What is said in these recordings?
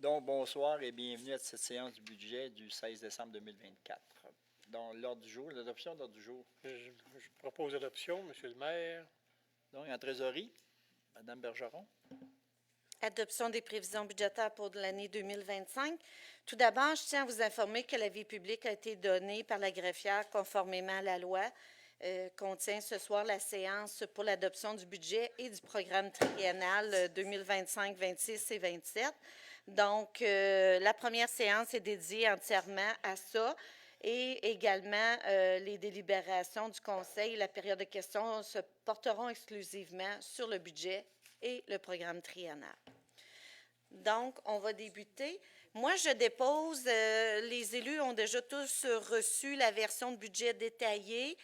Donc, bonsoir et bienvenue à cette séance du budget du 16 décembre 2024. Donc, l'ordre du jour, l'adoption de l'ordre du jour. Je propose l'adoption, Monsieur le maire. Donc, en trésorerie, Mme Bergeron. Adoption des prévisions budgétaires pour l'année 2025. Tout d'abord, je tiens à vous informer que l'avis public a été donné par la greffière conformément à la loi. Contient ce soir la séance pour l'adoption du budget et du programme triennal 2025, 26 et 27. Donc, la première séance est dédiée entièrement à ça. Et également, les délibérations du Conseil et la période de questions se porteront exclusivement sur le budget et le programme triennal. Donc, on va débuter. Moi, je dépose, les élus ont déjà tous reçu la version de budget détaillée,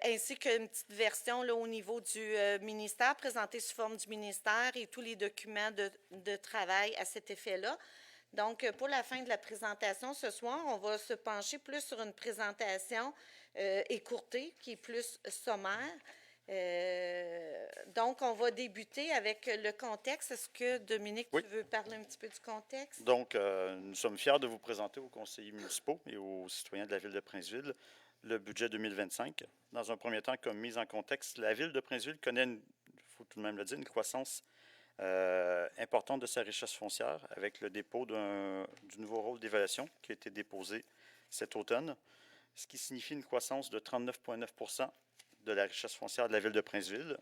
ainsi qu'une petite version là, au niveau du ministère, présentée sous forme du ministère et tous les documents de travail à cet effet-là. Donc, pour la fin de la présentation ce soir, on va se pencher plus sur une présentation écourtée, qui est plus sommaire. Donc, on va débuter avec le contexte. Est-ce que, Dominique, Oui. tu veux parler un petit peu du contexte? Donc, nous sommes fiers de vous présenter aux conseillers municipaux et aux citoyens de la Ville de Princeville le budget 2025. Dans un premier temps, comme mise en contexte, la Ville de Princeville connaît, il faut tout de même le dire, une croissance importante de sa richesse foncière avec le dépôt du nouveau rôle d'évaluation qui a été déposé cet automne, ce qui signifie une croissance de 39,9 % de la richesse foncière de la Ville de Princeville.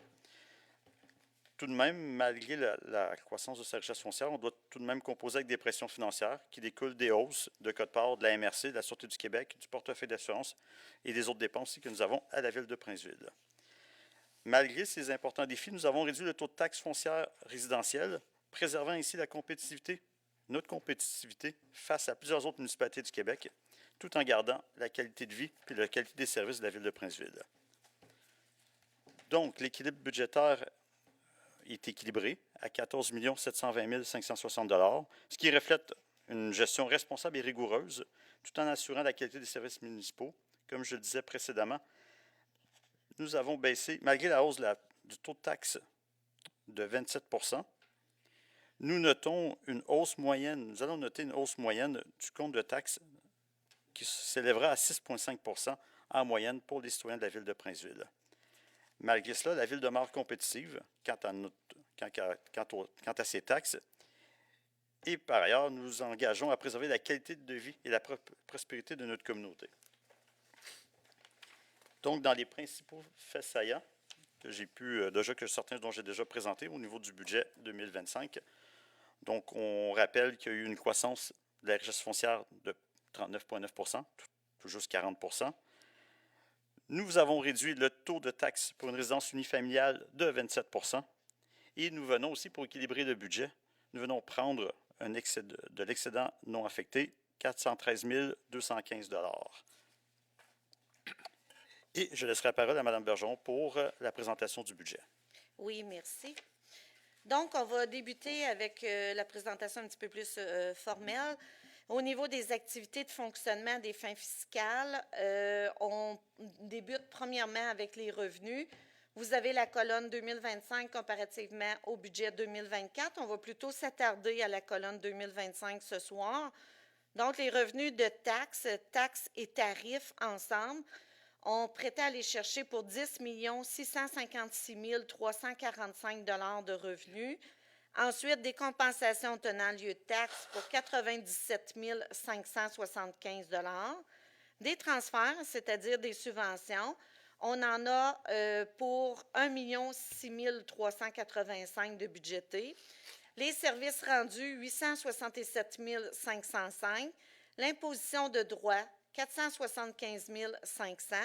Tout de même, malgré la croissance de sa richesse foncière, on doit tout de même composer avec des pressions financières qui découlent des hausses de quote-part de la MRC, de la Sûreté du Québec, du portefeuille d'assurance et des autres dépenses que nous avons à la Ville de Princeville. Malgré ces importants défis, nous avons réduit le taux de taxe foncière résidentielle, préservant ainsi notre compétitivité face à plusieurs autres municipalités du Québec, tout en gardant la qualité de vie et la qualité des services de la Ville de Princeville. Donc, l'équilibre budgétaire est équilibré à 14 720 560 $, ce qui reflète une gestion responsable et rigoureuse, tout en assurant la qualité des services municipaux. Comme je le disais précédemment, nous avons baissé, malgré la hausse du taux de taxe de 27 %, nous allons noter une hausse moyenne du compte de taxes qui s'élèvera à 6,5 % en moyenne pour les citoyens de la Ville de Princeville. Malgré cela, la Ville demeure compétitive quant à ses taxes. Et par ailleurs, nous nous engageons à préserver la qualité de vie et la prospérité de notre communauté. Donc, dans les principaux faits saillants que certains dont j'ai déjà présenté au niveau du budget 2025, donc on rappelle qu'il y a eu une croissance de la richesse foncière de 39,9 %, tout juste 40 %. Nous avons réduit le taux de taxe pour une résidence unifamiliale de 27 % et nous venons aussi, pour équilibrer le budget, nous venons prendre de l'excédent non affecté, 413 215 $. Et je laisserai la parole à Mme Bergeron pour la présentation du budget. Oui, merci. Donc, on va débuter avec la présentation un petit peu plus formelle. Au niveau des activités de fonctionnement des fins fiscales, on débute premièrement avec les revenus. Vous avez la colonne 2025 comparativement au budget 2024. On va plutôt s'attarder à la colonne 2025 ce soir. Donc, les revenus de taxes et tarifs ensemble, on prêtait à aller chercher pour 10 656 345 $ de revenus. Ensuite, des compensations tenant lieu de taxes pour 97 575 $. Des transferts, c'est-à-dire des subventions, on en a pour 1 6 385 de budgétés. Les services rendus, 867 505. L'imposition de droits, 475 500.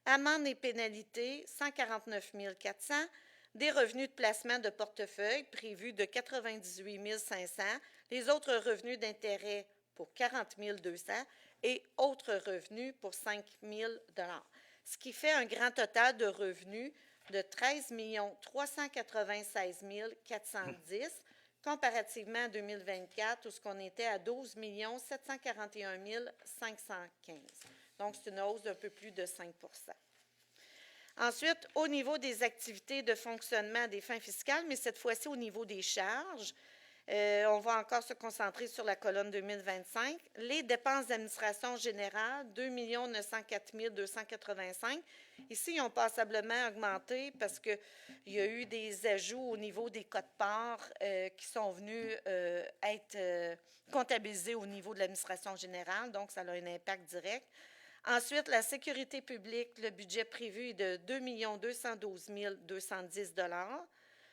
Amendes et pénalités, 149 400. Des revenus de placement de portefeuille prévus de 98 500. Les autres revenus d'intérêt pour 40 200 et autres revenus pour 5 000 $. Ce qui fait un grand total de revenus de 13 396 410 comparativement à 2024 où on était à 12 741 515. Donc, c'est une hausse d'un peu plus de 5 %. Ensuite, au niveau des activités de fonctionnement des fins fiscales, mais cette fois-ci au niveau des charges, On va encore se concentrer sur la colonne 2025. Les dépenses d'administration générale, 2 904 285. Ici, ils ont passablement augmenté parce qu'il y a eu des ajouts au niveau des quotes-parts qui sont venus être comptabilisés au niveau de l'administration générale, donc ça a un impact direct. Ensuite, la sécurité publique, le budget prévu est de 2 212 210 $.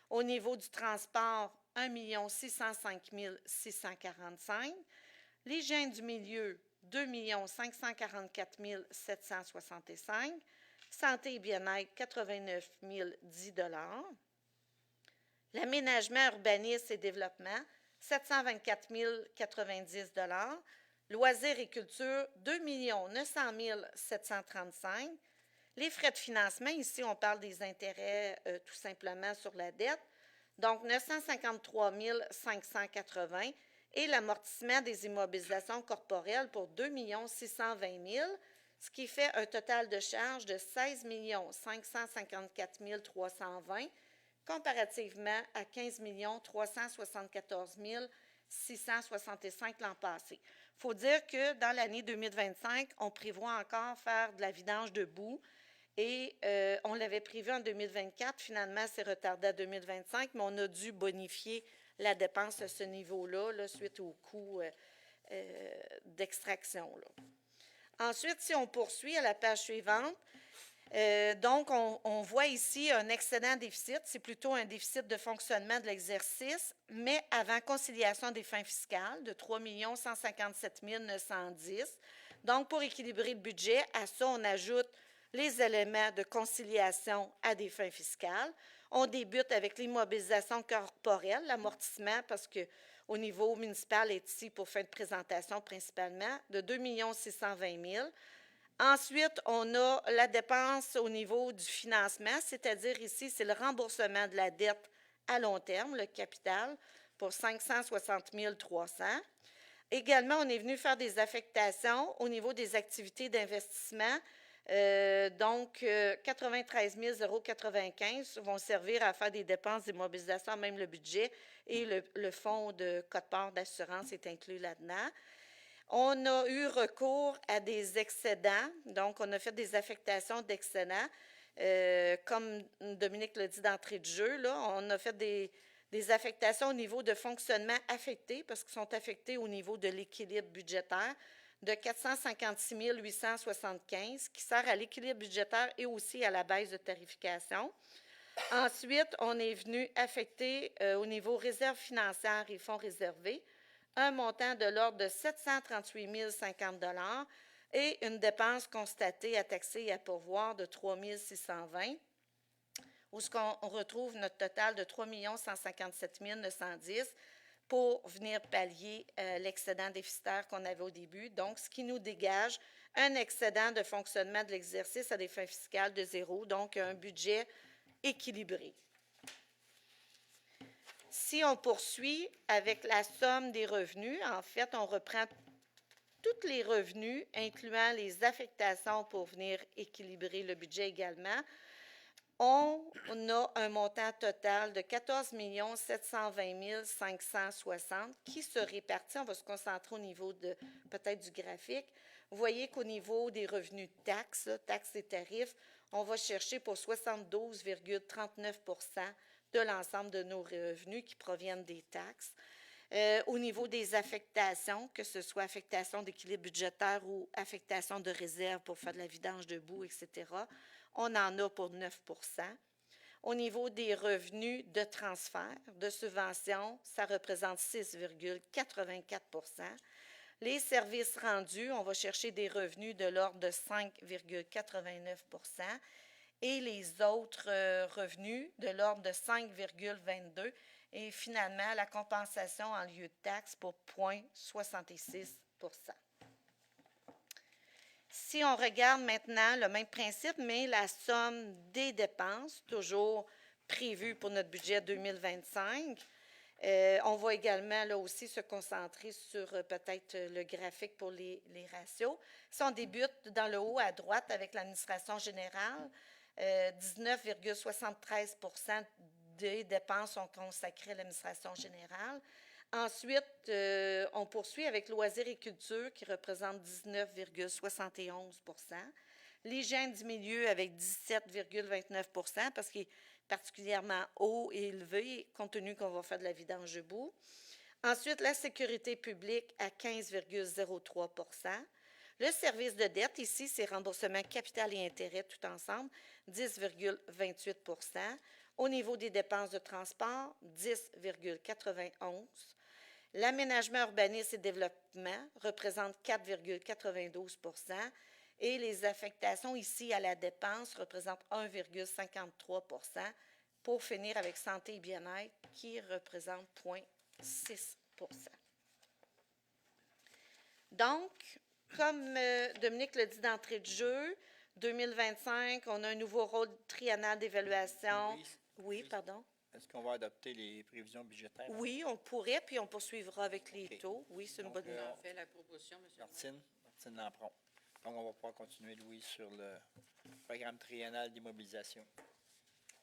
Au niveau du transport, 1 605 645 $. L'hygiène du milieu, 2 544 765 $. Santé et bien-être, 89 010 $. L'aménagement, urbanisme et développement, 724 090 $. Loisirs et culture, 2 900 735 $. Les frais de financement, ici, on parle des intérêts tout simplement sur la dette, donc 953 580 $. Et l'amortissement des immobilisations corporelles pour 2 620 000 $, ce qui fait un total de charges de 16 554 320 $, comparativement à 15 374 665 l'an passé. Il faut dire que dans l'année 2025, on prévoit encore faire de la vidange de boue et on l'avait prévu en 2024. Finalement, c'est retardé à 2025, mais on a dû bonifier la dépense à ce niveau-là là, suite au coût d'extraction. Ensuite, si on poursuit à la page suivante, donc, on voit ici un excédent déficit. C'est plutôt un déficit de fonctionnement de l'exercice, mais avant conciliation des fins fiscales de 3 157 910. Donc, pour équilibrer le budget, à ça, on ajoute les éléments de conciliation à des fins fiscales. On débute avec l'immobilisation corporelle, l'amortissement, parce qu'au niveau municipal, est ici pour fin de présentation principalement, de 2 620 000 $. Ensuite, on a la dépense au niveau du financement, c'est-à-dire ici, c'est le remboursement de la dette à long terme, le capital, pour 560 300 $. Également, on est venu faire des affectations au niveau des activités d'investissement. Donc, 93 095 vont servir à faire des dépenses d'immobilisation, même le budget, et le fonds de quote-part d'assurance est inclus là-dedans. On a eu recours à des excédents, donc on a fait des affectations d'excédents. Comme Dominique l'a dit d'entrée de jeu, là, on a fait des affectations au niveau de fonctionnement affecté, parce qu'ils sont affectés au niveau de l'équilibre budgétaire, de 456 875, qui sert à l'équilibre budgétaire et aussi à la baisse de tarification. Ensuite, on est venu affecter au niveau réserve financière et fonds réservés, un montant de l'ordre de 738 050 $ et une dépense constatée à taxer et à pourvoir de 3 620 $, où on retrouve notre total de 3 157 910 $ pour venir pallier l'excédent déficitaire qu'on avait au début. Donc, ce qui nous dégage un excédent de fonctionnement de l'exercice à des fins fiscales de zéro, donc un budget équilibré. Si on poursuit avec la somme des revenus, en fait, on reprend tous les revenus, incluant les affectations pour venir équilibrer le budget également. On a un montant total de 14 720 560 qui se répartit. On va se concentrer au niveau de peut-être du graphique. Vous voyez qu'au niveau des revenus de taxes, taxes et tarifs, on va chercher pour 72,39 % de l'ensemble de nos revenus qui proviennent des taxes. Au niveau des affectations, que ce soit affectation d'équilibre budgétaire ou affectation de réserve pour faire de la vidange de boue, etc., on en a pour 9 %. Au niveau des revenus de transfert, de subvention, ça représente 6,84 %. Les services rendus, on va chercher des revenus de l'ordre de 5,89 % et les autres revenus de l'ordre de 5,22 %. Et finalement, la compensation en lieu de taxe pour 0,66 %. Si on regarde maintenant le même principe, mais la somme des dépenses, toujours prévue pour notre budget 2025, on va également là aussi se concentrer sur peut-être le graphique pour les ratios. Si on débute dans le haut à droite avec l'administration générale, 19,73 % des dépenses sont consacrées à l'administration générale. Ensuite, on poursuit avec loisirs et culture qui représente 19,71 %. L'hygiène du milieu avec 17,29 % parce qu'il est particulièrement haut et élevé compte tenu qu'on va faire de la vidange debout. Ensuite, la sécurité publique à 15,03 %. Le service de dette, ici, c'est remboursement capital et intérêt tout ensemble, 10,28 %. Au niveau des dépenses de transport, 10,91 %. L'aménagement, urbanisme et développement représente 4,92 % et les affectations ici à la dépense représentent 1,53 % pour finir avec santé et bien-être qui représente 0,6 %. Donc, comme Dominique l'a dit d'entrée de jeu, 2025, on a un nouveau rôle triennal d'évaluation. Oui. Oui, pardon. Est-ce qu'on va adopter les prévisions budgétaires? Oui, on pourrait, puis on poursuivra avec les OK. taux. Oui, c'est une Donc, bonne idée. On fait la proposition, M. le maire. Martine Lampron. Donc, on va pouvoir continuer, Louise, sur le programme triennal d'immobilisation.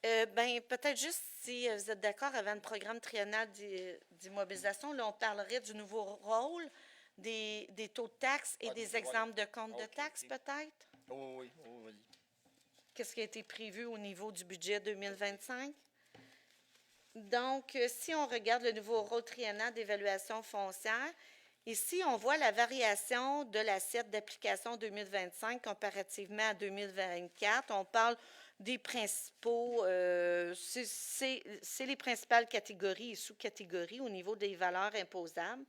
Ben, peut-être juste si vous êtes d'accord, avant le programme triennal d'immobilisation, là, on parlerait du nouveau rôle des taux de taxes et Ah, des du- exemples de comptes de OK, taxes, OK. peut-être? Oh, oui, oh, vas-y. Qu'est-ce qui a été prévu au niveau du budget 2025? Donc, si on regarde le nouveau rôle triennal d'évaluation foncière, ici, on voit la variation de l'assiette d'application 2025 comparativement à 2024. On parle des principaux, c'est les principales catégories et sous-catégories au niveau des valeurs imposables.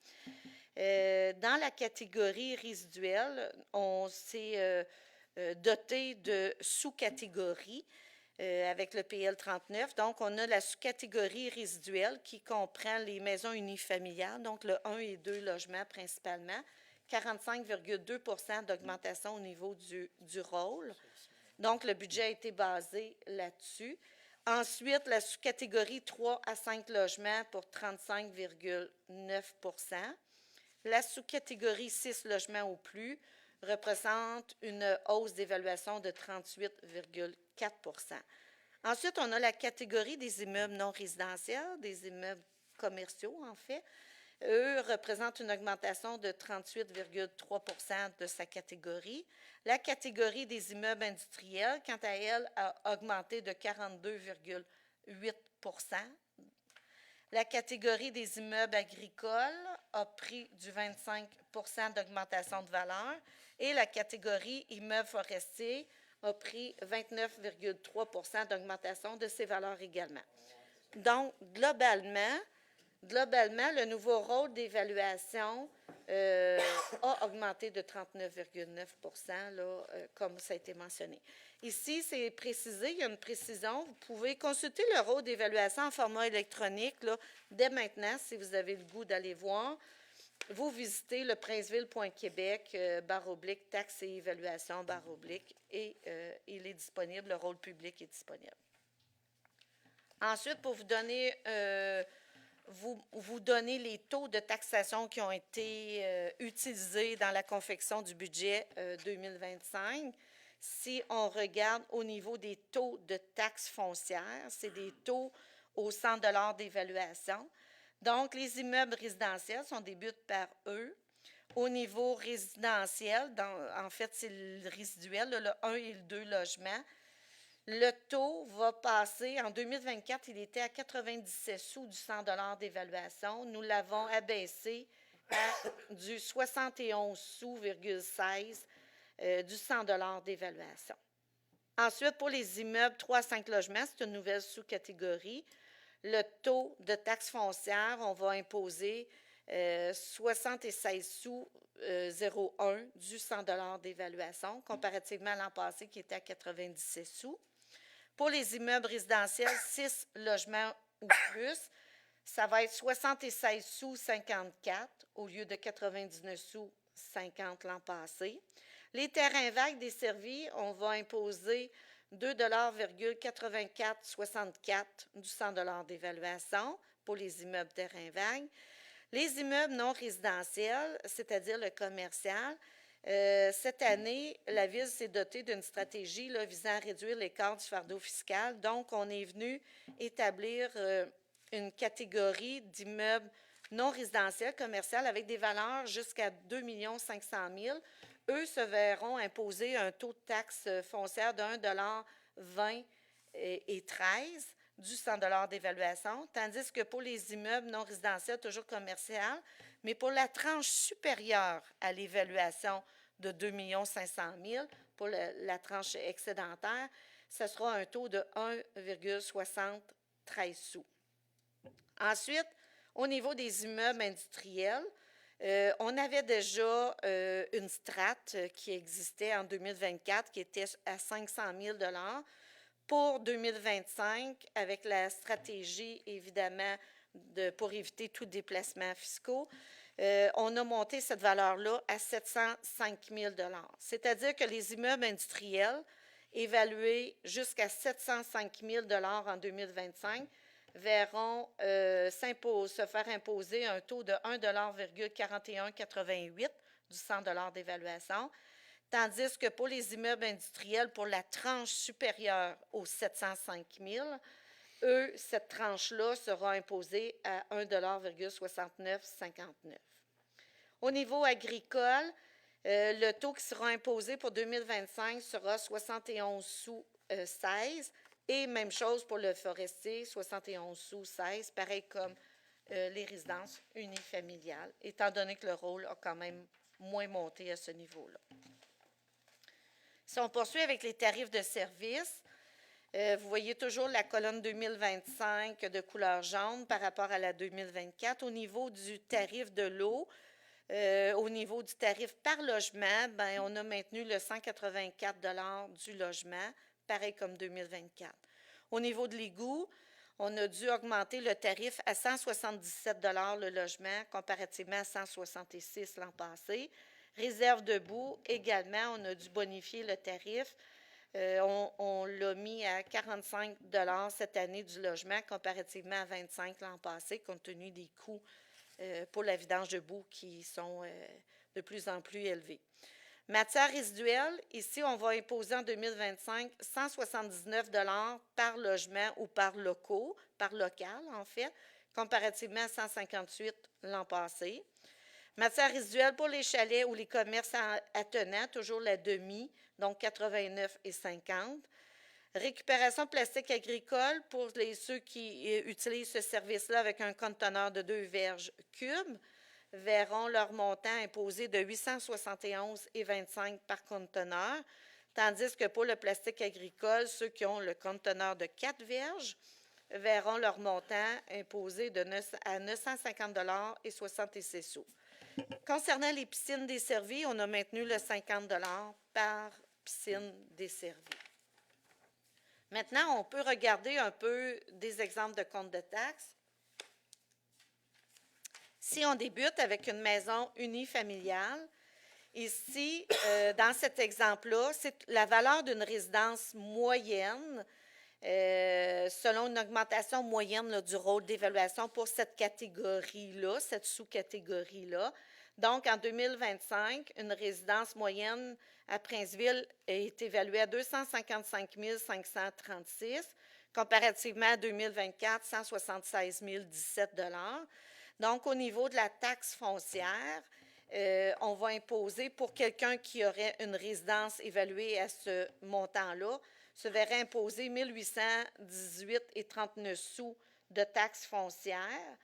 Dans la catégorie résiduelle, on s'est doté de sous-catégories avec le PL 39. Donc, on a la sous-catégorie résiduelle qui comprend les maisons unifamiliales, donc le 1 et 2 logements principalement, 45,2 % d'augmentation au niveau du rôle. Donc, le budget a été basé là-dessus. Ensuite, la sous-catégorie 3 à 5 logements pour 35,9 %. La sous-catégorie 6 logements ou plus représente une hausse d'évaluation de 38,4 %. Ensuite, on a la catégorie des immeubles non résidentiels, des immeubles commerciaux, en fait. Eux représentent une augmentation de 38,3 % de sa catégorie. La catégorie des immeubles industriels, quant à elle, a augmenté de 42,8 %. La catégorie des immeubles agricoles a pris du 25 % d'augmentation de valeur et la catégorie immeubles forestiers a pris 29,3 % d'augmentation de ses valeurs également. Donc, globalement, le nouveau rôle d'évaluation a augmenté de 39,9 % comme ça a été mentionné. Ici, c'est précisé, il y a une précision. Vous pouvez consulter le rôle d'évaluation en format électronique là, dès maintenant, si vous avez le goût d'aller voir. Vous visitez le princeville.québec, / taxes et évaluation, / et il est disponible, le rôle public est disponible. Ensuite, pour vous donner les taux de taxation qui ont été utilisés dans la confection du budget 2025. Si on regarde au niveau des taux de taxes foncières, c'est des taux au 100 $ d'évaluation. Donc, les immeubles résidentiels, on débute par eux. Au niveau résidentiel, en fait, c'est le résiduel, le 1 et le 2 logements. Le taux va passer, en 2024, il était à 97 sous du 100 $ d'évaluation. Nous l'avons abaissé à du 71 sous,16 du 100 $ d'évaluation. Ensuite, pour les immeubles 3 à 5 logements, c'est une nouvelle sous-catégorie. Le taux de taxe foncière, on va imposer 76 sous,01 du 100 $ d'évaluation, comparativement à l'an passé qui était à 97 sous. Pour les immeubles résidentiels, 6 logements ou plus, ça va être 76 sous,54 au lieu de 99 sous,50 l'an passé. Les terrains vagues desservis, on va imposer 2,8464 du 100 $ d'évaluation pour les immeubles terrains vagues. Les immeubles non résidentiels, c'est-à-dire le commercial, cette année, la Ville s'est dotée d'une stratégie là, visant à réduire l'écart du fardeau fiscal. Donc, on est venu établir une catégorie d'immeubles non résidentiels commerciaux avec des valeurs jusqu'à 2 500 000, eux se verront imposer un taux de taxe foncière de 1,20 et 13 du 100 d'évaluation, tandis que pour les immeubles non résidentiels, toujours commerciaux, mais pour la tranche supérieure à l'évaluation de 2 500 000, pour la tranche excédentaire, ce sera un taux de 1,73 sous. Ensuite, au niveau des immeubles industriels, on avait déjà une strate qui existait en 2024 qui était à 500 000 $ pour 2025 avec la stratégie, évidemment, pour éviter tout déplacement fiscaux. On a monté cette valeur-là à 705 000 $. C'est-à-dire que les immeubles industriels évalués jusqu'à 705 000 $ en 2025 verront se faire imposer un taux de 1,4188 du 100 d'évaluation, tandis que pour les immeubles industriels, pour la tranche supérieure aux 705 000, eux, cette tranche-là sera imposée à 1,6959. Au niveau agricole, le taux qui sera imposé pour 2025 sera 71 sous 16, et même chose pour le forestier, 71 sous 16, pareil comme les résidences unifamiliales, étant donné que le rôle a quand même moins monté à ce niveau-là. Si on poursuit avec les tarifs de service, vous voyez toujours la colonne 2025 de couleur jaune par rapport à la 2024. Au niveau du tarif de l'eau, au niveau du tarif par logement, bien, on a maintenu le 184 $ du logement, pareil comme 2024. Au niveau de l'égout, on a dû augmenter le tarif à 177 $ le logement, comparativement à 166 l'an passé. Réserve de boue, également, on a dû bonifier le tarif. On l'a mis à 45 $ cette année du logement, comparativement à 25 l'an passé, compte tenu des coûts pour la vidange de boue qui sont de plus en plus élevés. Matières résiduelles, ici, on va imposer en 2025 179 $ par logement ou par local, en fait, comparativement à 158 l'an passé. Matières résiduelles pour les chalets ou les commerces attenants, toujours la demi, donc 89 et 50. Récupération plastique agricole pour ceux qui utilisent ce service-là avec un conteneur de 2 verges cubes, verront leur montant imposé de 871,25 $ par conteneur, tandis que pour le plastique agricole, ceux qui ont le conteneur de 4 verges verront leur montant imposé à 950,66 $. Concernant les piscines desservies, on a maintenu le 50 $ par piscine desservie. Maintenant, on peut regarder un peu des exemples de comptes de taxes. Si on débute avec une maison unifamiliale, ici, dans cet exemple-là, c'est la valeur d'une résidence moyenne selon une augmentation moyenne là, du rôle d'évaluation pour cette catégorie-là, cette sous-catégorie-là. Donc, en 2025, une résidence moyenne à Princeville est évaluée à 255 536, comparativement à 2024, 176 017 $. Donc, au niveau de la taxe foncière, on va imposer pour quelqu'un qui aurait une résidence évaluée à ce montant-là, se verrait imposer 1 818,39 sous de taxes foncières.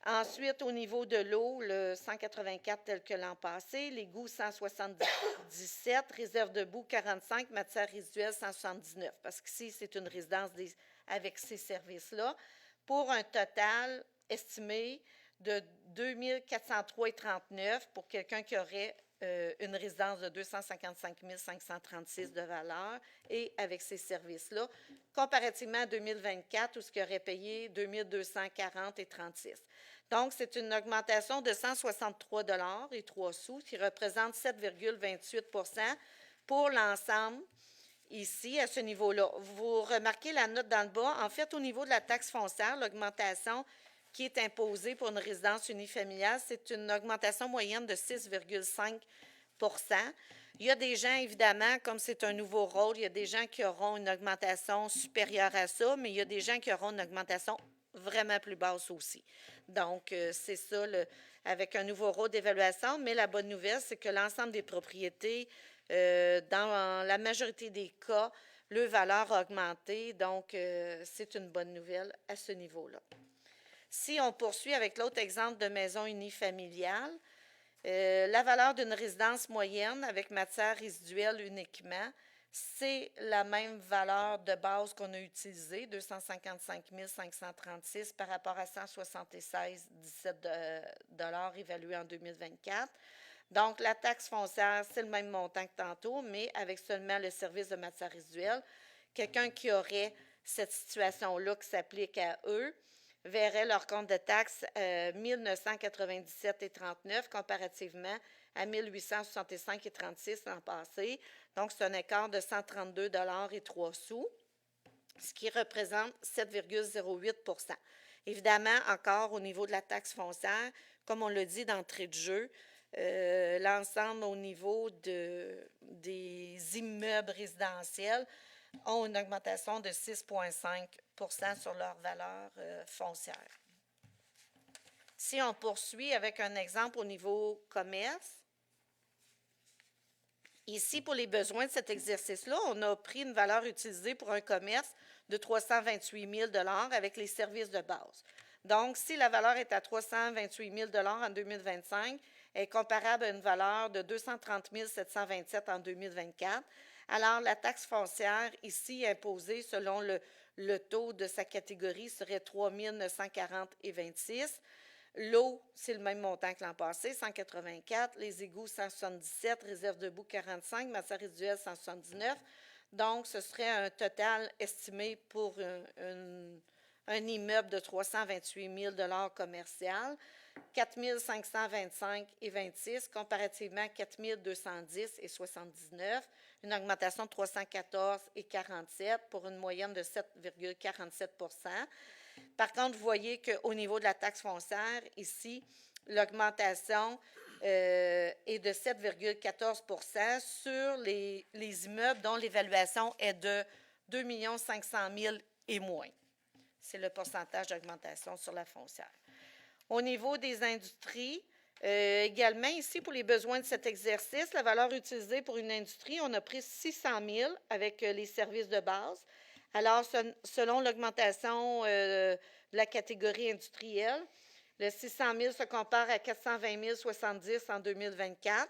Ensuite, au niveau de l'eau, le 184 tel que l'an passé, l'égout 177, réserve de boue 45, matières résiduelles 179, parce qu'ici, c'est une résidence avec ces services-là, pour un total estimé de 2 403,39 pour quelqu'un qui aurait une résidence de 255 536 de valeur et avec ces services-là, comparativement à 2024 où ce qui aurait payé 2 240,36. Donc, c'est une augmentation de 163 $ et 3 sous, qui représente 7,28 % pour l'ensemble ici, à ce niveau-là. Vous remarquez la note dans le bas. En fait, au niveau de la taxe foncière, l'augmentation qui est imposée pour une résidence unifamiliale, c'est une augmentation moyenne de 6,5 %. Il y a des gens, évidemment, comme c'est un nouveau rôle, il y a des gens qui auront une augmentation supérieure à ça, mais il y a des gens qui auront une augmentation vraiment plus basse aussi. Donc, c'est ça, avec un nouveau rôle d'évaluation. Mais la bonne nouvelle, c'est que l'ensemble des propriétés, dans la majorité des cas, leur valeur a augmenté. Donc, c'est une bonne nouvelle à ce niveau-là. Si on poursuit avec l'autre exemple de maison unifamiliale, la valeur d'une résidence moyenne avec matière résiduelle uniquement, c'est la même valeur de base qu'on a utilisée, 255 536 par rapport à 176,17 évalué en 2024. Donc, la taxe foncière, c'est le même montant que tantôt, mais avec seulement le service de matière résiduelle. Quelqu'un qui aurait cette situation-là qui s'applique à eux verrait leur compte de taxe 1997,39 comparativement à 1865,36 l'an passé. Donc, c'est un écart de 132,03 $, ce qui représente 7,08 %. Évidemment, encore au niveau de la taxe foncière, comme on l'a dit d'entrée de jeu, l'ensemble au niveau des immeubles résidentiels ont une augmentation de 6,5 % sur leur valeur foncière. Si on poursuit avec un exemple au niveau commerce, ici, pour les besoins de cet exercice-là, on a pris une valeur utilisée pour un commerce de 328 000 $ avec les services de base. Donc, si la valeur est à 328 000 $ en 2025, elle est comparable à une valeur de 230 727 en 2024. Alors, la taxe foncière ici imposée selon le taux de sa catégorie serait 3 940,26 $. L'eau, c'est le même montant que l'an passé, 184. Les égouts, 177. Réserve de boue, 45. Matière résiduelle, 179. Donc, ce serait un total estimé pour un immeuble de 328 000 $ commercial, 4 525,26 comparativement à 4 210,79, une augmentation de 314,47 pour une moyenne de 7,47 %. Par contre, vous voyez qu'au niveau de la taxe foncière, ici, l'augmentation est de 7,14 % sur les immeubles dont l'évaluation est de 2 500 000 et moins. C'est le pourcentage d'augmentation sur la foncière. Au niveau des industries, également, ici, pour les besoins de cet exercice, la valeur utilisée pour une industrie, on a pris 600 000 avec les services de base. Alors, selon l'augmentation de la catégorie industrielle, le 600 000 se compare à 420 070 en 2024.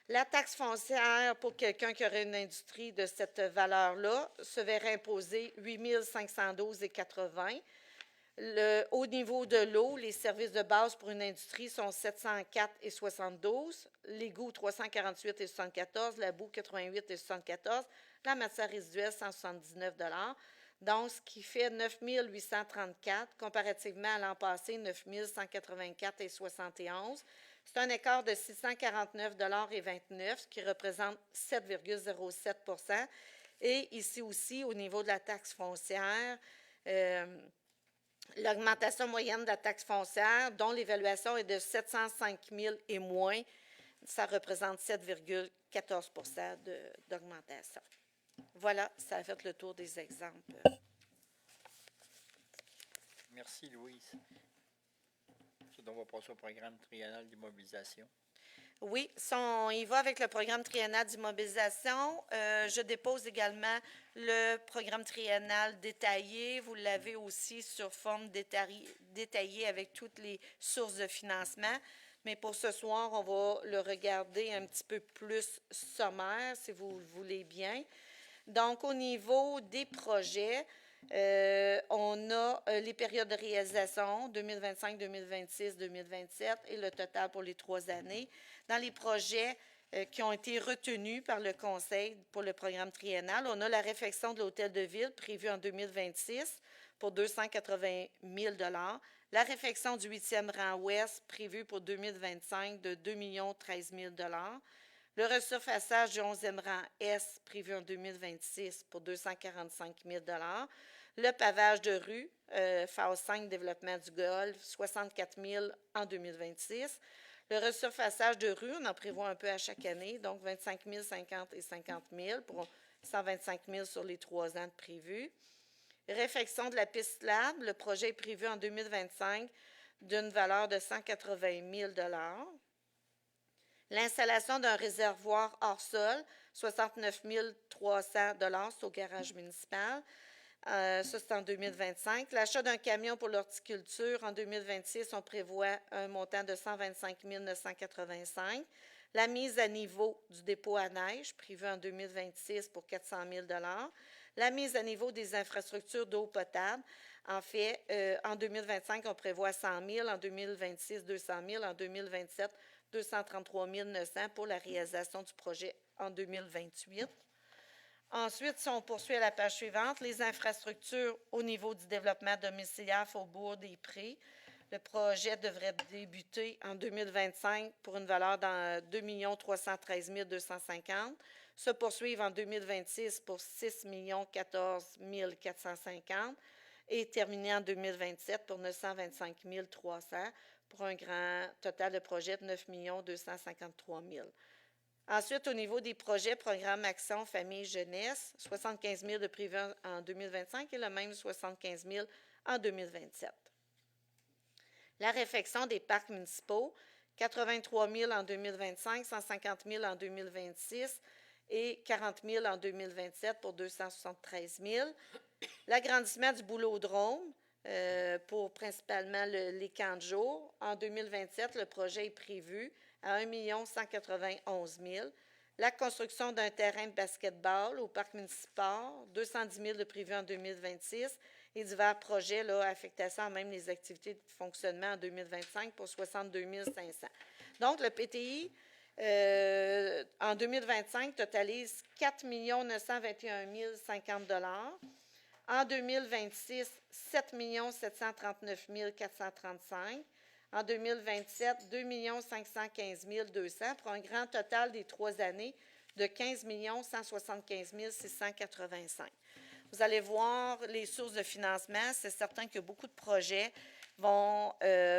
La taxe foncière pour quelqu'un qui aurait une industrie de cette valeur-là se verrait imposer 8 512,80. Au niveau de l'eau, les services de base pour une industrie sont 704,72, l'égout 348,74, la boue 88,74, la matière résiduelle 179 $. Donc, ce qui fait 9 834 comparativement à l'an passé, 9 184,71. C'est un écart de 649,29 $, ce qui représente 7,07 %. Et ici aussi, au niveau de la taxe foncière, l'augmentation moyenne de la taxe foncière, dont l'évaluation est de 705 000 et moins, ça représente 7,14 % d'augmentation. Voilà, ça a fait le tour des exemples. Merci, Louise. Donc, on va passer au programme triennal d'immobilisation. Oui, on y va avec le programme triennal d'immobilisation. Je dépose également le programme triennal détaillé. Vous l'avez aussi sur forme détaillée avec toutes les sources de financement. Mais pour ce soir, on va le regarder un petit peu plus sommaire, si vous le voulez bien. Donc, au niveau des projets, on a les périodes de réalisation 2025, 2026, 2027 et le total pour les 3 années. Dans les projets qui ont été retenus par le Conseil pour le programme triennal, on a la réfection de l'hôtel de ville prévue en 2026 pour 280 000 $, la réfection du 8e rang ouest prévue pour 2025 de 2 13 000 $, le resurfaçage du 11e rang est prévu en 2026 pour 245 000 $, le pavage de rue, phase 5, développement du golfe, 64 000 $ en 2026. Le resurfaçage de rue, on en prévoit un peu à chaque année, donc 25 000, 50 et 50 000 pour 125 000 sur les 3 ans de prévus. Réfection de la piste Lab, le projet est prévu en 2025 d'une valeur de 180 000 $. L'installation d'un réservoir hors sol, 69 300 $, c'est au garage municipal. Ça, c'est en 2025. L'achat d'un camion pour l'horticulture, en 2026, on prévoit un montant de 125 985 $. La mise à niveau du dépôt à neige, prévue en 2026 pour 400 000 $. La mise à niveau des infrastructures d'eau potable. En fait, en 2025, on prévoit 100 000 $, en 2026, 200 000 $, en 2027, 233 900 pour la réalisation du projet en 2028. Ensuite, si on poursuit à la page suivante, les infrastructures au niveau du développement domiciliaire Faubourg des Prés. Le projet devrait débuter en 2025 pour une valeur de 2 313 250 $, se poursuivre en 2026 pour 6 014 450 $ et terminer en 2027 pour 925 300 $ pour un grand total de projet de 9 253 000 $. Ensuite, au niveau des projets, programme Action Famille et Jeunesse, 75 000 $ de prévu en 2025 et le même 75 000 $ en 2027. La réfection des parcs municipaux, 83 000 $ en 2025, 150 000 $ en 2026 et 40 000 $ en 2027 pour 273 000 $. L'agrandissement du boulodrome pour principalement les camps de jour. En 2027, le projet est prévu à 1 191 000 $. La construction d'un terrain de basketball au parc municipal, 210 000 $ de prévu en 2026 et divers projets, là, affectation à même les activités de fonctionnement en 2025 pour 62 500 $. Donc, le PTI, en 2025, totalise 4 921 050 $. En 2026, 7 739 435 $. En 2027, 2 515 200 pour un grand total des 3 années de 15 175 685. Vous allez voir les sources de financement. C'est certain que beaucoup de projets vont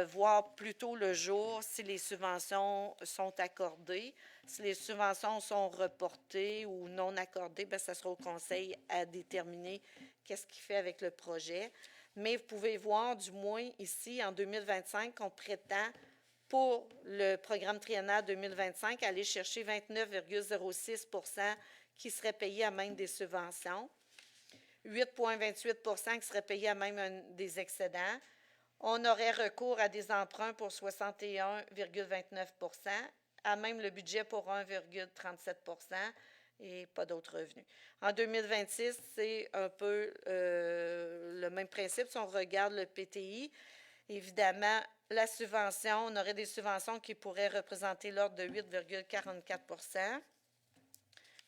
voir plutôt le jour si les subventions sont accordées. Si les subventions sont reportées ou non accordées, bien, ça sera au conseil à déterminer qu'est-ce qu'il fait avec le projet. Mais vous pouvez voir, du moins ici, en 2025, qu'on prétend, pour le programme triennal 2025, aller chercher 29,06 % qui serait payé à même des subventions, 8,28 % qui serait payé à même des excédents. On aurait recours à des emprunts pour 61,29 %, à même le budget pour 1,37 % et pas d'autres revenus. En 2026, c'est un peu le même principe. Si on regarde le PTI, évidemment, la subvention, on aurait des subventions qui pourraient représenter l'ordre de 8,44 %,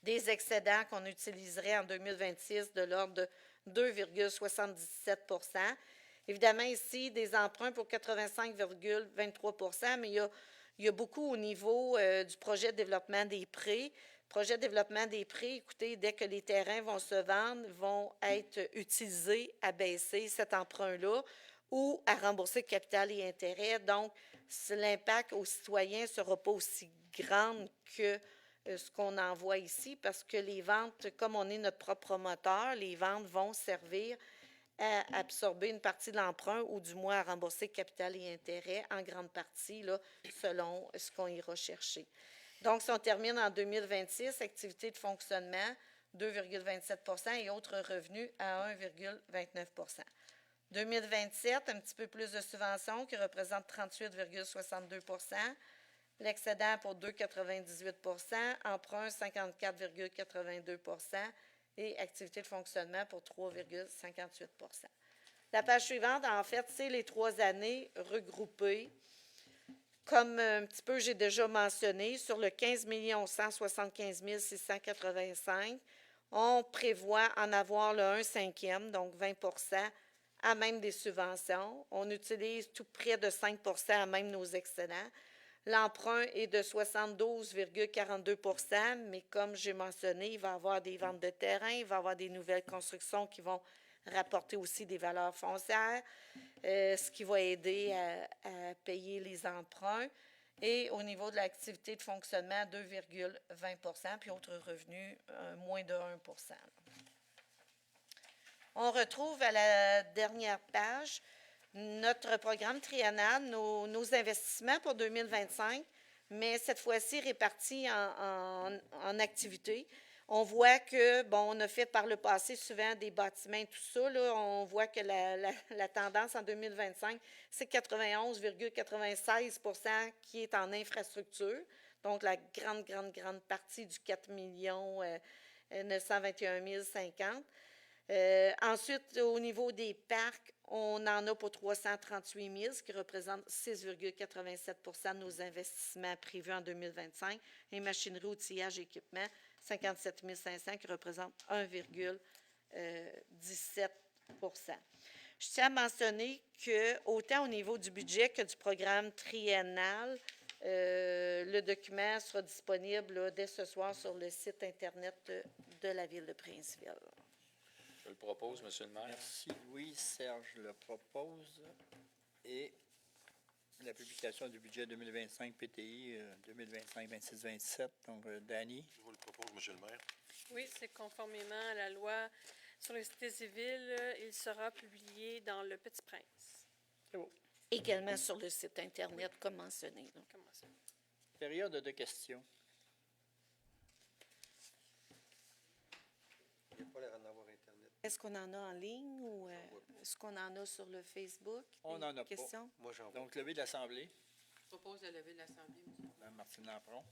des excédents qu'on utiliserait en 2026 de l'ordre de 2,77 %. Évidemment, ici, des emprunts pour 85,23 %, mais il y a beaucoup au niveau du projet de développement des prés. Projet de développement des prix, écoutez, dès que les terrains vont se vendre, vont être utilisés à baisser cet emprunt-là ou à rembourser capital et intérêts. Donc, l'impact aux citoyens ne sera pas aussi grand que ce qu'on en voit ici parce que les ventes, comme on est notre propre promoteur, les ventes vont servir à absorber une partie de l'emprunt ou du moins à rembourser capital et intérêts en grande partie, là, selon ce qu'on ira chercher. Donc, si on termine en 2026, activité de fonctionnement, 2,27 % et autres revenus à 1,29 %. 2027, un petit peu plus de subventions qui représentent 38,62 %. L'excédent pour 2,98 %, emprunt 54,82 % et activité de fonctionnement pour 3,58 %. La page suivante, en fait, c'est les 3 années regroupées. Comme un petit peu j'ai déjà mentionné, sur le 15 175 685, on prévoit en avoir le 1/5, donc 20 % à même des subventions. On utilise tout près de 5 % à même nos excédents. L'emprunt est de 72,42 %, mais comme j'ai mentionné, il va y avoir des ventes de terrain, il va y avoir des nouvelles constructions qui vont rapporter aussi des valeurs foncières, ce qui va aider à payer les emprunts. Et au niveau de l'activité de fonctionnement, 2,20 %, puis autres revenus, moins de 1 %. On retrouve à la dernière page notre programme triennal, nos investissements pour 2025, mais cette fois-ci répartis en activités. On voit que, bon, on a fait par le passé souvent des bâtiments et tout ça. Là, on voit que la tendance en 2025, c'est 91,96 % qui est en infrastructure. Donc, la grande partie du 4 921 050. Ensuite, au niveau des parcs, on en a pour 338 000, ce qui représente 6,87 % de nos investissements prévus en 2025. Et machinerie, outillage et équipement, 57 500, qui représente 1,17 %. Je tiens à mentionner que, autant au niveau du budget que du programme triennal, le document sera disponible là, dès ce soir sur le site Internet de la Ville de Princeville. Je le propose, Monsieur le maire. Merci, Louis. Serge le propose. Et la publication du budget 2025 PTI 2025-26-27. Donc, Dany. Je vous le propose, Monsieur le maire. Oui, c'est conformément à la loi sur les cités civiles. Il sera publié dans Le Petit Prince. C'est beau. Également sur le site Internet, comme mentionné. Là. Comment ça? Période de questions. Il n'y a pas l'air d'en avoir Internet. Est-ce qu'on en a en ligne ou est-ce qu'on en a sur le Facebook? On des n'en a pas. questions? Moi, j'en vois. Donc, levée de l'Assemblée. Je propose de lever l'Assemblée, Monsieur. Mme Martine Lampron.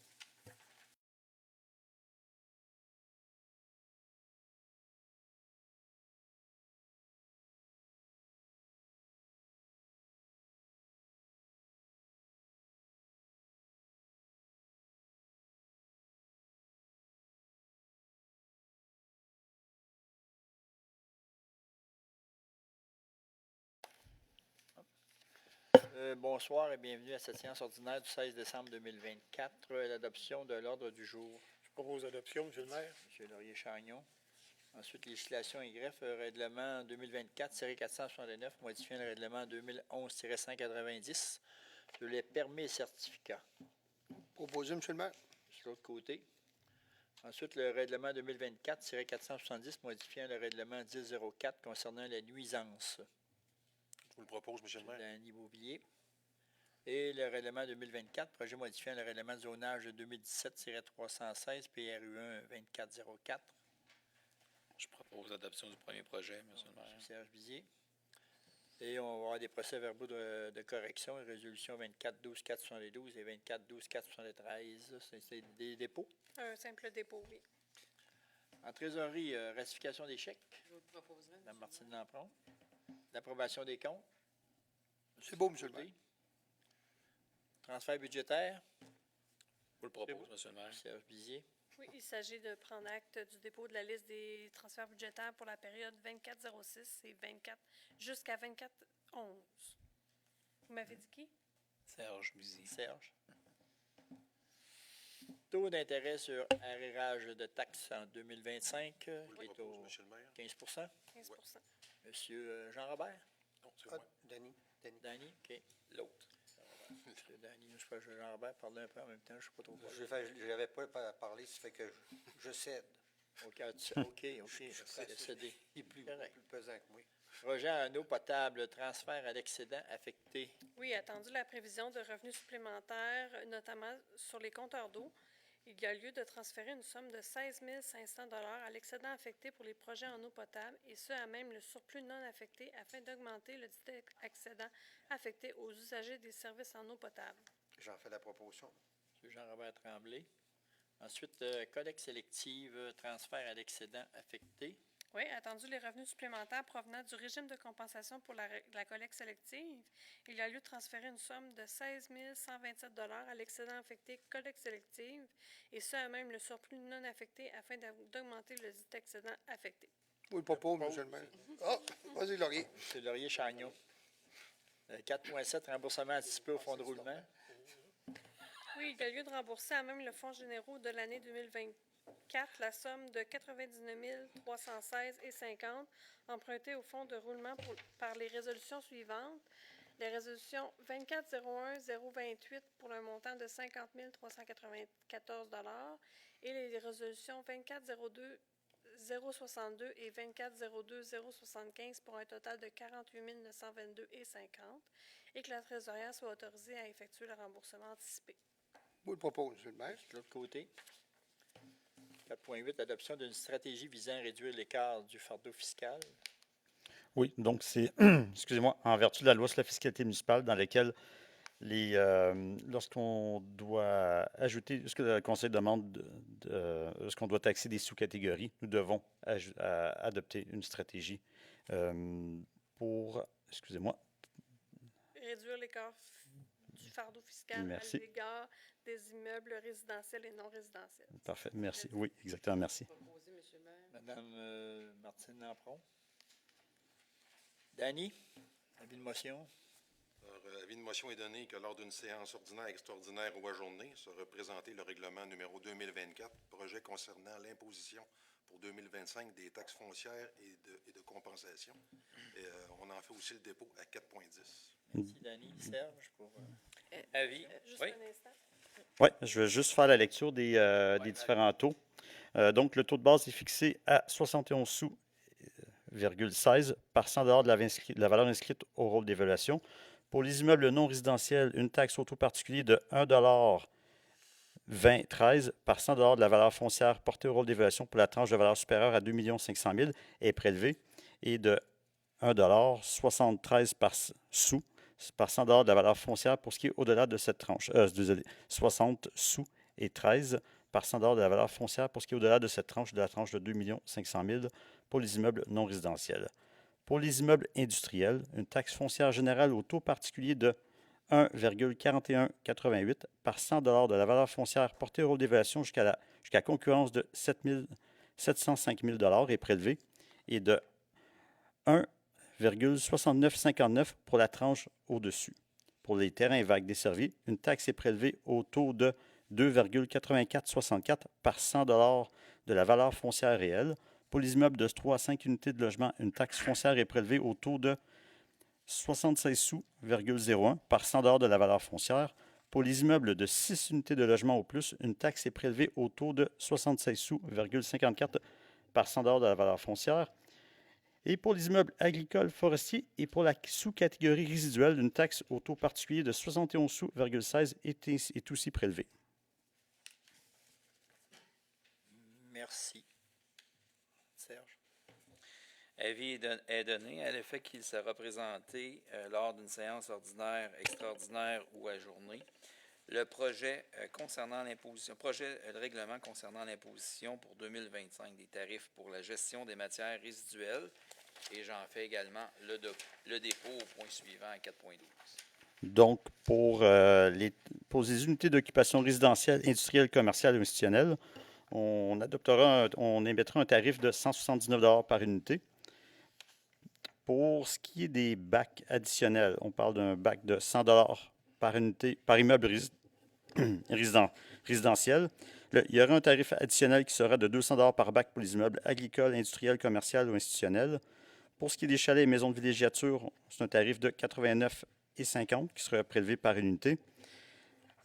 Bonsoir et bienvenue à cette séance ordinaire du 16 décembre 2024, l'adoption de l'ordre du jour. Je propose l'adoption, Monsieur le maire. M. Laurier-Chagnon. Ensuite, législation et greffe, règlement 2024-469, modifiant le règlement 2011-190 sur les permis et certificats. Proposé, Monsieur le maire. Sur l'autre côté. Ensuite, le règlement 2024-470, modifiant le règlement 1004 concernant la nuisance. Je vous le propose, Monsieur le maire. Dany Beauvillier. Et le règlement 2024, projet modifiant le règlement de zonage 2017-316, PRU1 2404. Je propose l'adoption du premier projet, Monsieur le maire. Serge Bizier. Et on va avoir des procès-verbaux de correction, résolution 24-12-472 et 24-12-473. C'est des dépôts. Un simple dépôt, oui. En trésorerie, ratification des chèques. Je vous le proposerai, Mme Monsieur le Martine Lampron. L'approbation des comptes. C'est beau, Monsieur le maire. Transfert budgétaire. Je vous le propose, Monsieur le maire. Serge Bizier. Oui, il s'agit de prendre acte du dépôt de la liste des transferts budgétaires pour la période 24-06 et 24 jusqu'à 24-11. Vous m'avez dit qui? Serge Buzy. Serge. Taux d'intérêt sur arrérage de taxes en 2025 Je vous le qui est propose, au Monsieur le maire. 15 15 Monsieur Jean-Robert. Non, c'est Ah, moi. Dany. Dany. OK. L'autre. Monsieur Dany, je sais pas, Jean-Robert parlait un peu en même temps, je ne sais pas trop quoi. Je n'avais pas parlé, ça fait que je cède. OK, c'est cédé. Il est plus Correct. pesant que moi. Projet en eau potable, transfert à l'excédent affecté. Oui, attendu la prévision de revenus supplémentaires, notamment sur les compteurs d'eau, il y a lieu de transférer une somme de 16 500 $ à l'excédent affecté pour les projets en eau potable, et ce, à même le surplus non affecté, afin d'augmenter le dit excédent affecté aux usagers des services en eau potable. J'en fais la proposition. Monsieur Jean-Robert Tremblay. Ensuite, collecte sélective, transfert à l'excédent affecté. Oui, attendu les revenus supplémentaires provenant du régime de compensation pour la collecte sélective, il y a lieu de transférer une somme de 16 127 $ à l'excédent affecté collecte sélective, et ce, à même le surplus non affecté, afin d'augmenter le dit excédent affecté. Oui, le propos, Monsieur le maire. Ah, vas-y, Laurier. Monsieur Laurier-Chagnon. 4,7, remboursement anticipé au fonds de roulement. Oui, il y a lieu de rembourser à même le fonds généraux de l'année 2024 la somme de 99 316,50 empruntée au fonds de roulement par les résolutions suivantes. Les résolutions 24-01-028 pour un montant de 50 394 $ et les résolutions 24-02 062 et 2402 075 pour un total de 48 922,50 et que la trésorière soit autorisée à effectuer le remboursement anticipé. Vous le proposez, M. le maire. De l'autre côté, 4.8, adoption d'une stratégie visant à réduire l'écart du fardeau fiscal. Oui, donc c'est, excusez-moi, en vertu de la loi sur la fiscalité municipale dans laquelle lorsqu'on doit ajouter, ce que le conseil demande, lorsqu'on doit taxer des sous-catégories, nous devons adopter une stratégie pour, excusez-moi, Réduire l'écart du fardeau fiscal Merci. à l'égard des immeubles résidentiels et non résidentiels. parfait, merci, oui, exactement, merci. Madame Martine Lampron. Danny, avis de motion. Alors, avis de motion est donné que lors d'une séance ordinaire, extraordinaire ou ajournée sera présenté le règlement numéro 2024, projet concernant l'imposition pour 2025 des taxes foncières et de compensation. Et, on en fait aussi le dépôt à 4,10. Merci, Danny. Serge, pour avis. Juste Oui. un instant. Oui, je vais juste faire la lecture des différents taux. Donc, le taux de base est fixé à 71 sous, 16 par 100 $ de la valeur inscrite au rôle d'évaluation. Pour les immeubles non résidentiels, une taxe au taux particulier de 1,2013 par 100 $ de la valeur foncière portée au rôle d'évaluation pour la tranche de valeur supérieure à 2 500 000 est prélevée et de 1,73 par 100 $ de la valeur foncière pour ce qui est au-delà de cette tranche. 60 sous et 13 par 100 $ de la valeur foncière pour ce qui est au-delà de cette tranche, de la tranche de 2 500 000 pour les immeubles non résidentiels. Pour les immeubles industriels, une taxe foncière générale au taux particulier de 1,4188 par 100 $ de la valeur foncière portée au rôle d'évaluation jusqu'à concurrence de 705 000 est prélevée et de 1,6959 pour la tranche au-dessus. Pour les terrains vagues desservis, une taxe est prélevée au taux de 2,8464 par 100 $ de la valeur foncière réelle. Pour les immeubles de 3 à 5 unités de logement, une taxe foncière est prélevée au taux de 76 sous,01 par 100 $ de la valeur foncière. Pour les immeubles de 6 unités de logement au plus, une taxe est prélevée au taux de 76 sous,54 par 100 $ de la valeur foncière. Et pour les immeubles agricoles, forestiers et pour la sous-catégorie résiduelle, une taxe au taux particulier de 71 sous,16 est aussi prélevée. Merci. Serge. Avis est donné à l'effet qu'il sera présenté lors d'une séance ordinaire, extraordinaire ou ajournée. Le projet concernant l'imposition, le règlement concernant l'imposition pour 2025 des tarifs pour la gestion des matières résiduelles. Et j'en fais également le dépôt au point suivant à 4.12. Donc, pour les unités d'occupation résidentielle, industrielle, commerciale ou institutionnelle, on émettra un tarif de 179 $ par unité. Pour ce qui est des bacs additionnels, on parle d'un bac de 100 $ par unité, par immeuble résidentiel. Il y aura un tarif additionnel qui sera de 200 $ par bac pour les immeubles agricoles, industriels, commerciaux ou institutionnels. Pour ce qui est des chalets et maisons de villégiature, c'est un tarif de 89,50 qui sera prélevé par unité.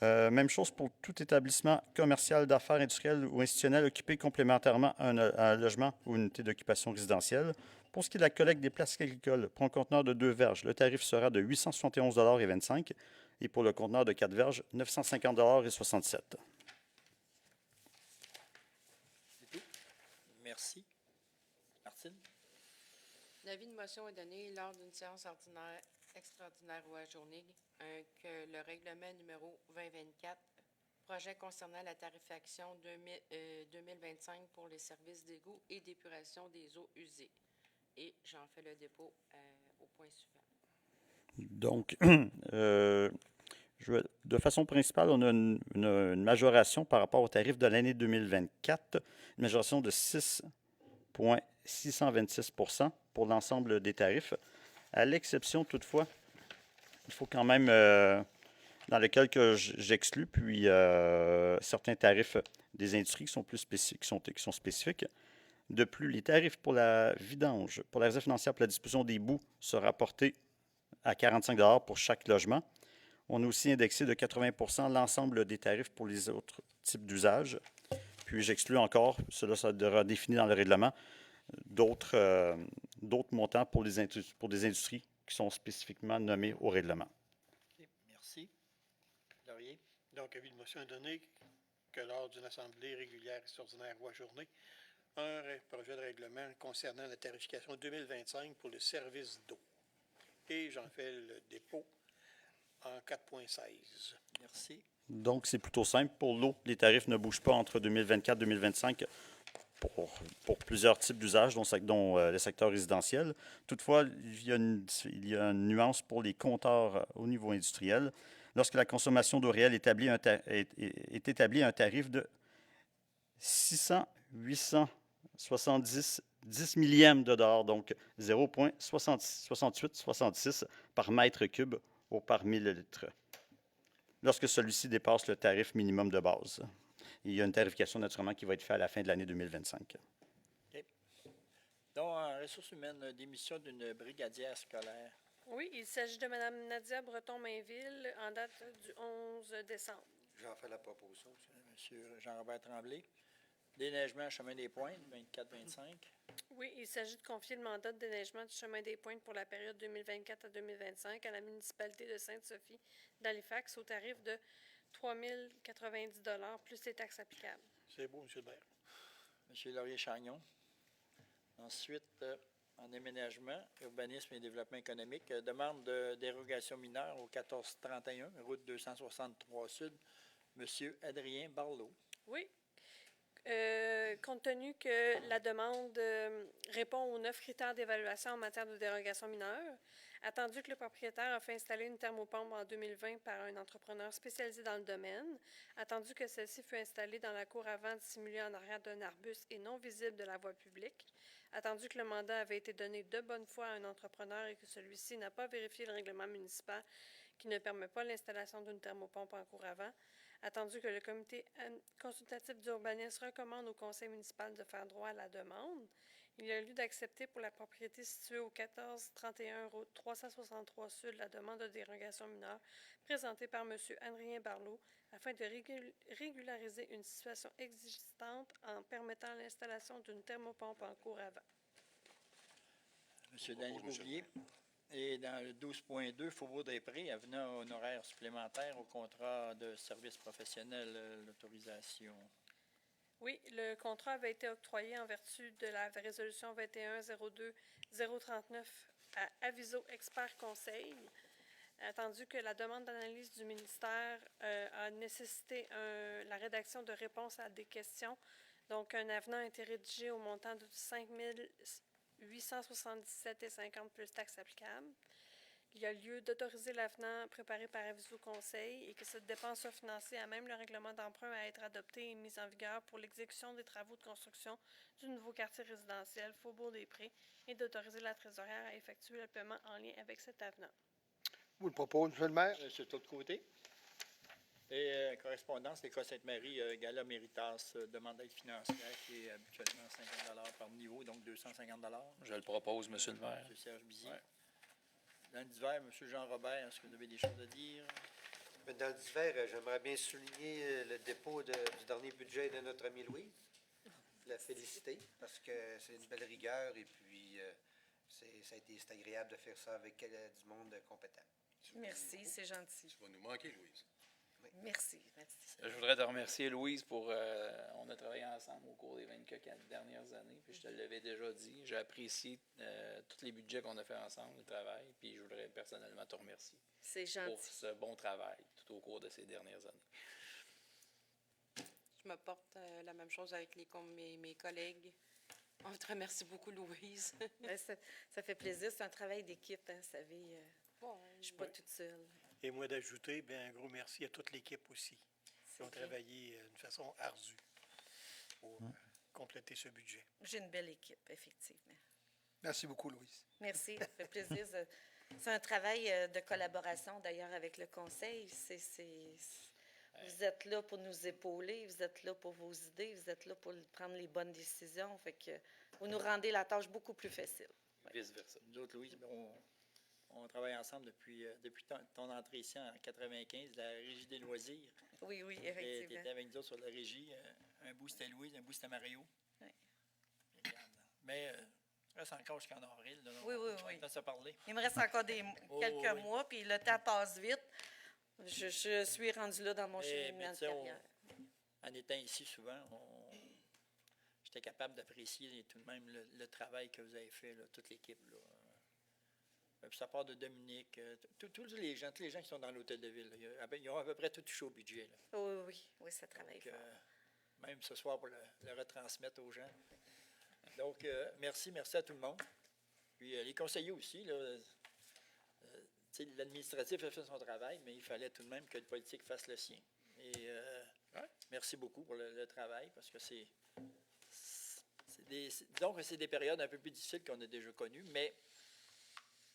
Même chose pour tout établissement commercial, d'affaires, industriel ou institutionnel occupé complémentairement à un logement ou une unité d'occupation résidentielle. Pour ce qui est de la collecte des plastiques agricoles pour un conteneur de 2 verges, le tarif sera de 871,25 $ et pour le conteneur de 4 verges, 950,67 $. C'est tout. Merci. Martine. L'avis de motion est donné lors d'une séance ordinaire, extraordinaire ou ajournée que le règlement numéro 2024, projet concernant la tarification 2025 pour les services d'égout et d'épuration des eaux usées. Et j'en fais le dépôt au point suivant. Donc, de façon principale, on a une majoration par rapport au tarif de l'année 2024, une majoration de 6,626 % pour l'ensemble des tarifs, à l'exception toutefois, il faut quand même, dans lequel que j'exclus, puis certains tarifs des industries qui sont plus spécifiques, qui sont spécifiques. De plus, les tarifs pour la vidange, pour la réserve financière pour la disposition des boues sera porté à 45 $ pour chaque logement. On a aussi indexé de 80 % l'ensemble des tarifs pour les autres types d'usages. Puis j'exclus encore, cela sera défini dans le règlement, d'autres montants pour des industries qui sont spécifiquement nommées au règlement. OK, merci. Laurier? Donc, avis de motion est donné que lors d'une assemblée régulière, extraordinaire ou ajournée, un projet de règlement concernant la tarification 2025 pour le service d'eau. Et j'en fais le dépôt en 4.16. Merci. Donc, c'est plutôt simple. Pour l'eau, les tarifs ne bougent pas entre 2024 et 2025 pour plusieurs types d'usages, dont le secteur résidentiel. Toutefois, il y a une nuance pour les compteurs au niveau industriel. Lorsque la consommation d'eau réelle est établie à un tarif de 870 millièmes de dollar, donc 0,6866 par mètre cube ou par millilitre, lorsque celui-ci dépasse le tarif minimum de base. Il y a une tarification, naturellement, qui va être faite à la fin de l'année 2025. OK. Donc, en ressources humaines, démission d'une brigadière scolaire. Oui, il s'agit de Mme Nadia Breton-Mainville en date du 11 décembre. J'en fais la proposition. Monsieur Jean-Robert Tremblay. Déneigement Chemin des Pointes, 24-25. Oui, il s'agit de confier le mandat de déneigement du chemin des Pointes pour la période 2024 à 2025 à la municipalité de Sainte-Sophie d'Halifax au tarif de 3 090 $ plus les taxes applicables. C'est beau, M. le maire. Monsieur Laurier-Chagnon. Ensuite, en aménagement, urbanisme et développement économique, demande de dérogation mineure au 1431, route 263 Sud, Monsieur Adrien Barleau. Oui. Compte tenu que la demande répond aux 9 critères d'évaluation en matière de dérogation mineure, attendu que le propriétaire a fait installer une thermopompe en 2020 par un entrepreneur spécialisé dans le domaine, attendu que celle-ci fut installée dans la cour avant dissimulée en arrière d'un arbuste et non visible de la voie publique, attendu que le mandat avait été donné de bonne foi à un entrepreneur et que celui-ci n'a pas vérifié le règlement municipal qui ne permet pas l'installation d'une thermopompe en cour avant, attendu que le comité consultatif d'urbanisme recommande au conseil municipal de faire droit à la demande, il y a lieu d'accepter pour la propriété située au 1431 route 363 Sud la demande de dérogation mineure présentée par M. Adrien Barleau afin de régulariser une situation existante en permettant l'installation d'une thermopompe en cour avant. Monsieur Denis Bouvier. Et dans le 12.2, Faubourg-des-Prés, avenant honoraire supplémentaire au contrat de service professionnel, l'autorisation. Oui, le contrat avait été octroyé en vertu de la résolution 21-02-039 à Aviso Expert Conseil, attendu que la demande d'analyse du ministère a nécessité la rédaction de réponses à des questions. Donc, un avenant a été rédigé au montant de 5 877,50 plus taxes applicables. Il y a lieu d'autoriser l'avenant préparé par Aviso Conseil et que cette dépense soit financée à même le règlement d'emprunt à être adopté et mis en vigueur pour l'exécution des travaux de construction du nouveau quartier résidentiel Faubourg-des-Prés et d'autoriser la trésorière à effectuer le paiement en lien avec cet avenant. Vous le proposez, M. le maire? Monsieur de l'autre côté. Et correspondance, l'École Sainte-Marie, Gala Méritas, demande d'aide financière qui est habituellement 50 par niveau, donc 250 Je le propose, M. le maire. M. Serge Bizier. Ouais. Dans le divers, M. Jean-Robert, est-ce que vous avez des choses à dire? Mais dans le divers, j'aimerais bien souligner le dépôt du dernier budget de notre ami Louise. La féliciter parce que c'est une belle rigueur et puis c'est agréable de faire ça avec du monde compétent. Merci, c'est gentil. Tu vas nous manquer, Louise. Merci. Je voudrais te remercier, Louise, pour... on a travaillé ensemble au cours des 24 dernières années, puis je te l'avais déjà dit. J'apprécie tous les budgets qu'on a fait ensemble, le travail, puis je voudrais personnellement te remercier. C'est gentil. Pour ce bon travail tout au cours de ces dernières années. Je me porte la même chose avec mes collègues. On te remercie beaucoup, Louise. Ça fait plaisir. C'est un travail d'équipe, hein, vous savez. Je ne suis pas toute seule. Et moi d'ajouter, bien, un gros merci à toute l'équipe aussi qui ont travaillé d'une façon ardue pour compléter ce budget. J'ai une belle équipe, effectivement. Merci beaucoup, Louise. Merci, ça fait plaisir. C'est un travail de collaboration, d'ailleurs, avec le conseil. Vous êtes là pour nous épauler, vous êtes là pour vos idées, vous êtes là pour prendre les bonnes décisions. Fait que vous nous rendez la tâche beaucoup plus facile. Vice-versa. Nous autres, Louise, on travaille ensemble depuis ton entrée ici en 95, la Régie des loisirs. Oui, oui, Tu effectivement. étais avec nous autres sur la régie. Un bout, c'était Louise, un bout, c'était Mario. Oui. Regarde. Mais reste encore jusqu'en avril. Là, Oui, on oui, va oui. le temps de se parler. Il me reste encore quelques oui. mois, puis le temps passe vite. Je suis rendue là dans mon cheminement de tu sais, carrière. En étant ici souvent, j'étais capable d'apprécier tout de même le travail que vous avez fait, là, toute l'équipe. Là. Puis ça part de Dominique, tous les gens qui sont dans l'hôtel de ville, là, ils ont à peu près tout touché au budget. Là. Oui, ça travaille Donc, fort. même ce soir pour le retransmettre aux gens. Donc, merci à tout le monde. Puis les conseillers aussi, là, l'administratif a fait son travail, mais il fallait tout de même que le politique fasse le sien. Et merci beaucoup pour le travail, parce que disons que c'est des périodes un peu plus difficiles qu'on a déjà connues, mais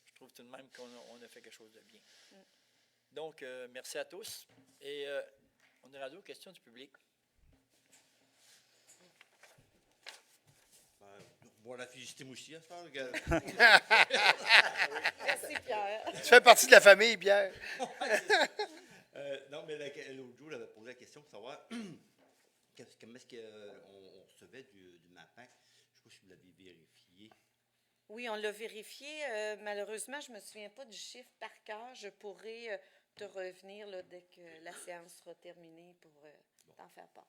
je trouve tout de même qu'on a fait quelque chose de bien. Donc, merci à tous. Et on est rendu aux questions du public. Bon, la félicité moi aussi, à ce temps, Merci, Pierre. Tu fais partie de la famille, Pierre. Non, mais l'autre jour, j'avais posé la question pour savoir comment est-ce qu'on recevait du MAPAC. Je ne sais pas si vous l'avez vérifié. Oui, on l'a vérifié. Malheureusement, je ne me souviens pas du chiffre par cœur. Je pourrais te revenir là, dès que la séance sera terminée pour t'en faire part.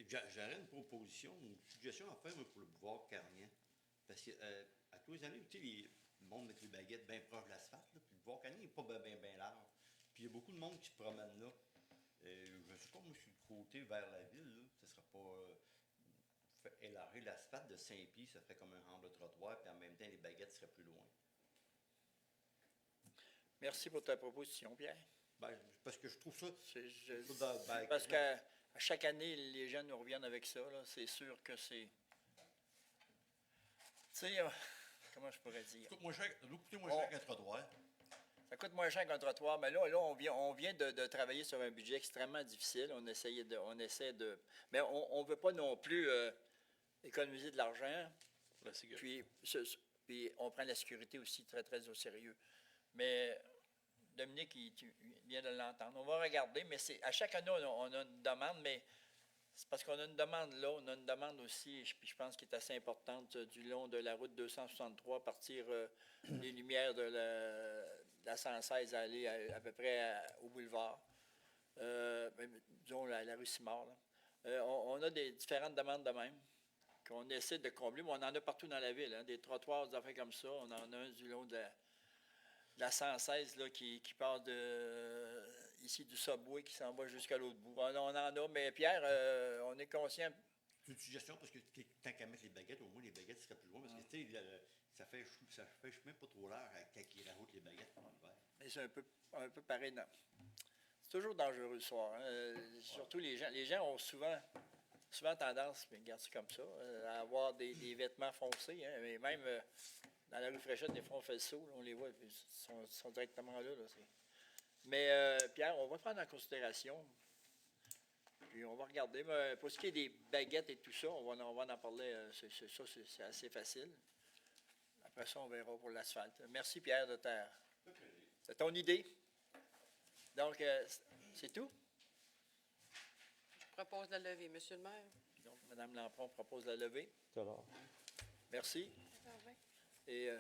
J'aurais une proposition, une suggestion à faire moi, pour le boulevard Carignan. Parce que à tous les années, tu sais, le monde met les baguettes bien proches de l'asphalte, puis le boulevard Carignan n'est pas bien large. Puis il y a beaucoup de monde qui se promène là. Je ne sais pas, moi, je suis du côté vers la ville, là. Ce ne sera pas élargir l'asphalte de 5 pieds, ça ferait comme un rang de trottoir, puis en même temps, les baguettes seraient plus loin. Merci pour ta proposition, Pierre. Ben, parce que je trouve ça. Parce qu'à chaque année, les gens nous reviennent avec ça. Là. C'est sûr que c'est. Tu sais, comment je pourrais dire? Ça coûte moins cher qu'un trottoir. Ça coûte moins cher qu'un trottoir, mais là on vient de travailler sur un budget extrêmement difficile. On essaie de. Mais on ne veut pas non plus économiser de l'argent. Puis on prend la sécurité aussi très, très au sérieux. Mais Dominique, tu viens de l'entendre. On va regarder, mais à chaque année, on a une demande, mais c'est parce qu'on a une demande là. On a une demande aussi, puis je pense qu'elle est assez importante, du long de la route 263, à partir des lumières de la 116 à aller à peu près au boulevard. Disons la rue Simard. Là. On a des différentes demandes de même qu'on essaie de combler, mais on en a partout dans la ville. Hein, des trottoirs, des affaires comme ça. On en a un du long de la 116 là, qui part ici du Subway qui s'en va jusqu'à l'autre bout. On en a, mais Pierre, on est conscient. C'est une suggestion parce que tant qu'à mettre les baguettes, au moins les baguettes seraient plus loin. Parce que tu sais, ça fait chemin pas trop large quand ils rajoutent les baguettes pendant l'hiver. Mais c'est un peu pareil. C'est toujours dangereux le soir. Hein. Surtout les gens. Les gens ont souvent tendance, mais regarde ça comme ça, à avoir des vêtements foncés. Hein, mais même dans la rue Fréchette, des fois, on fait le saut, là, on les voit, ils sont directement là. Mais Pierre, on va prendre en considération. Puis on va regarder. Mais pour ce qui est des baguettes et tout ça, on va en parler. C'est assez facile. Après ça, on verra pour l'asphalte. Merci, Pierre, de ton idée. Donc, c'est tout? Je propose de la lever, Monsieur le maire. Donc, Mme Lampron propose la levée. Merci. Et